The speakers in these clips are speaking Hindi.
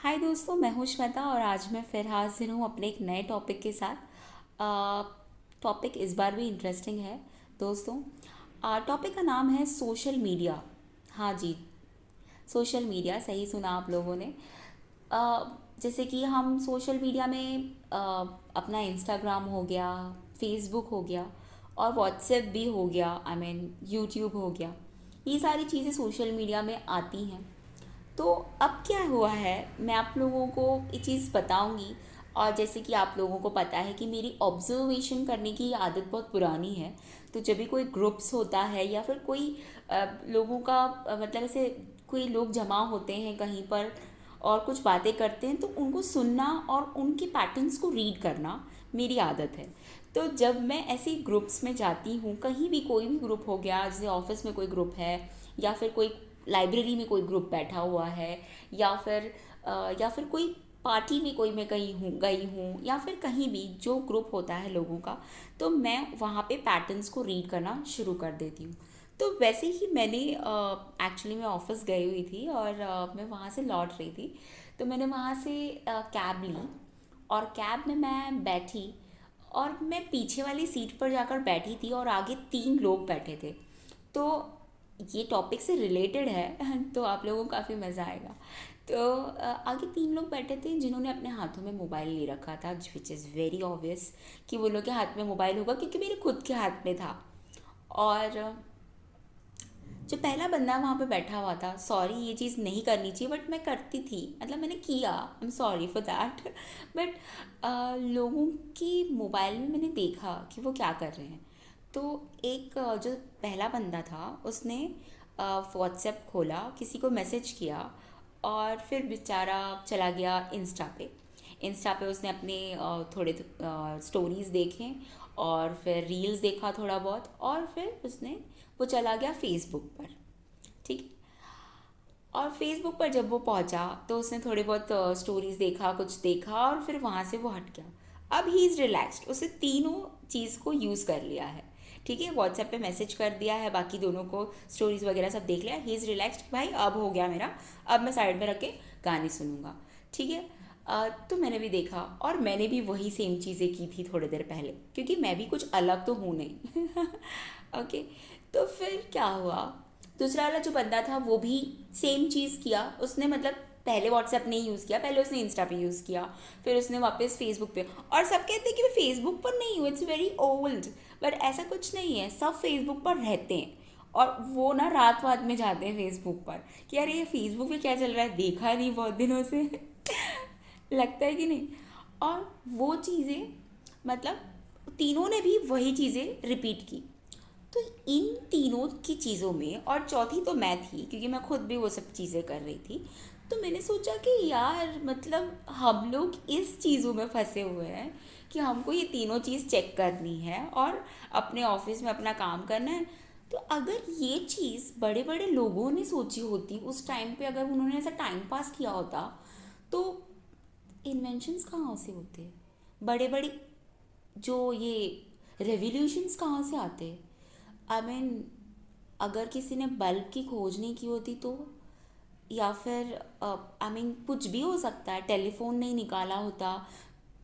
हाय दोस्तों, मैं हूं श्वेता और आज मैं फिर हाजिर हूं अपने एक नए टॉपिक के साथ। टॉपिक इस बार भी इंटरेस्टिंग है दोस्तों। टॉपिक का नाम है सोशल मीडिया। हाँ जी, सोशल मीडिया, सही सुना आप लोगों ने। अ, जैसे कि हम सोशल मीडिया में अपना इंस्टाग्राम हो गया, फेसबुक हो गया और व्हाट्सएप भी हो गया, आई मीन यूट्यूब हो गया। ये सारी चीज़ें सोशल मीडिया में आती हैं। तो अब क्या हुआ है, मैं आप लोगों को ये चीज़ बताऊंगी। और जैसे कि आप लोगों को पता है कि मेरी ऑब्जर्वेशन करने की आदत बहुत पुरानी है। तो जब भी कोई ग्रुप्स होता है या फिर कोई लोगों का मतलब ऐसे कोई लोग जमा होते हैं कहीं पर और कुछ बातें करते हैं, तो उनको सुनना और उनके पैटर्न्स को रीड करना मेरी आदत है। तो जब मैं ऐसे ग्रुप्स में जाती हूँ, कहीं भी कोई भी ग्रुप हो गया, जैसे ऑफिस में कोई ग्रुप है या फिर कोई लाइब्रेरी में कोई ग्रुप बैठा हुआ है या फिर कोई पार्टी में कोई मैं गई हूँ या फिर कहीं भी जो ग्रुप होता है लोगों का, तो मैं वहाँ पे पैटर्न्स को रीड करना शुरू कर देती हूँ। तो वैसे ही मैंने एक्चुअली मैं ऑफिस गई हुई थी और मैं वहाँ से लौट रही थी। तो मैंने वहाँ से कैब ली और कैब में मैं बैठी और मैं पीछे वाली सीट पर जाकर बैठी थी और आगे 3 लोग बैठे थे। तो ये टॉपिक से रिलेटेड है तो आप लोगों को काफ़ी मज़ा आएगा। तो आगे 3 लोग बैठे थे जिन्होंने अपने हाथों में मोबाइल ले रखा था, विच इज़ वेरी ऑब्वियस कि वो लोग के हाथ में मोबाइल होगा क्योंकि मेरे खुद के हाथ में था। और जो पहला बंदा वहाँ पे बैठा हुआ था, सॉरी ये चीज़ नहीं करनी चाहिए बट मैं करती थी, मतलब मैंने किया, I am sorry for that but लोगों की मोबाइल में मैंने देखा कि वो क्या कर रहे हैं। तो एक जो पहला बंदा था उसने व्हाट्सएप खोला, किसी को मैसेज किया और फिर बेचारा चला गया इंस्टा पे उसने अपने थोड़े स्टोरीज देखे और फिर रील्स देखा थोड़ा बहुत और फिर उसने वो चला गया फेसबुक पर। ठीक है। और फेसबुक पर जब वो पहुंचा तो उसने थोड़े बहुत स्टोरीज देखा, कुछ देखा और फिर वहाँ से वो हट गया। अब ही इज़ रिलैक्स्ड, उसे तीनों चीज़ को यूज़ कर लिया है। ठीक है, व्हाट्सएप पे मैसेज कर दिया है, बाकी दोनों को स्टोरीज वगैरह सब देख लिया, ही इज़ रिलैक्स्ड, भाई अब हो गया मेरा, अब मैं साइड में रख के गाने सुनूंगा। ठीक है। तो मैंने भी देखा और मैंने भी वही सेम चीज़ें की थी थोड़ी देर पहले, क्योंकि मैं भी कुछ अलग तो हूँ नहीं ओके। तो फिर क्या हुआ, दूसरा वाला जो बंदा था वो भी सेम चीज़ किया उसने, मतलब पहले व्हाट्सएप नहीं यूज़ किया, पहले उसने इंस्टा पे यूज़ किया, फिर उसने वापस फेसबुक पे। और सब कहते हैं कि मैं फेसबुक पर नहीं हूँ, इट्स वेरी ओल्ड, बट ऐसा कुछ नहीं है, सब फेसबुक पर रहते हैं। और वो ना रात रात में जाते हैं फेसबुक पर कि यार ये फेसबुक पे क्या चल रहा है, देखा नहीं बहुत दिनों से लगता है कि नहीं। और वो चीज़ें, मतलब तीनों ने भी वही चीज़ें रिपीट की। तो इन तीनों की चीज़ों में, और चौथी तो मैं थी क्योंकि मैं खुद भी वो सब चीज़ें कर रही थी। तो मैंने सोचा कि यार मतलब हम लोग इस चीज़ों में फंसे हुए हैं कि हमको ये तीनों चीज़ चेक करनी है और अपने ऑफिस में अपना काम करना है। तो अगर ये चीज़ बड़े बड़े लोगों ने सोची होती उस टाइम पे, अगर उन्होंने ऐसा टाइम पास किया होता, तो इन्वेंशंस कहाँ से होते, बड़े बड़े जो ये रेवोल्यूशंस कहाँ से आते। आई मीन अगर किसी ने बल्ब की खोज नहीं की होती तो, या फिर आई मीन कुछ भी हो सकता है, टेलीफोन नहीं निकाला होता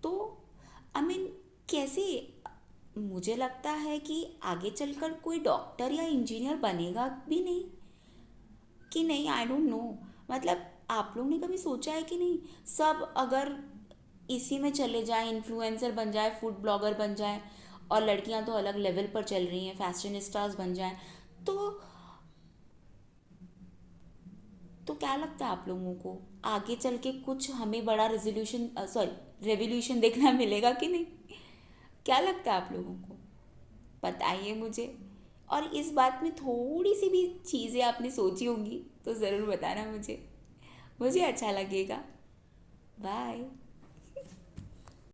तो, आई मीन कैसे, मुझे लगता है कि आगे चलकर कोई डॉक्टर या इंजीनियर बनेगा भी नहीं, कि नहीं, आई डोंट नो। मतलब आप लोग ने कभी सोचा है कि नहीं, सब अगर इसी में चले जाएं, इन्फ्लुएंसर बन जाए, फूड ब्लॉगर बन जाए, और लड़कियां तो अलग लेवल पर चल रही हैं, फैशन स्टार्स बन जाएं, तो तो क्या लगता है आप लोगों को आगे चल के कुछ हमें बड़ा रेजोल्यूशन, सॉरी रेवोल्यूशन देखना मिलेगा कि नहीं? क्या लगता है आप लोगों को, बताइए मुझे। और इस बात में थोड़ी सी भी चीज़ें आपने सोची होंगी तो ज़रूर बताना मुझे, मुझे अच्छा लगेगा। बाय।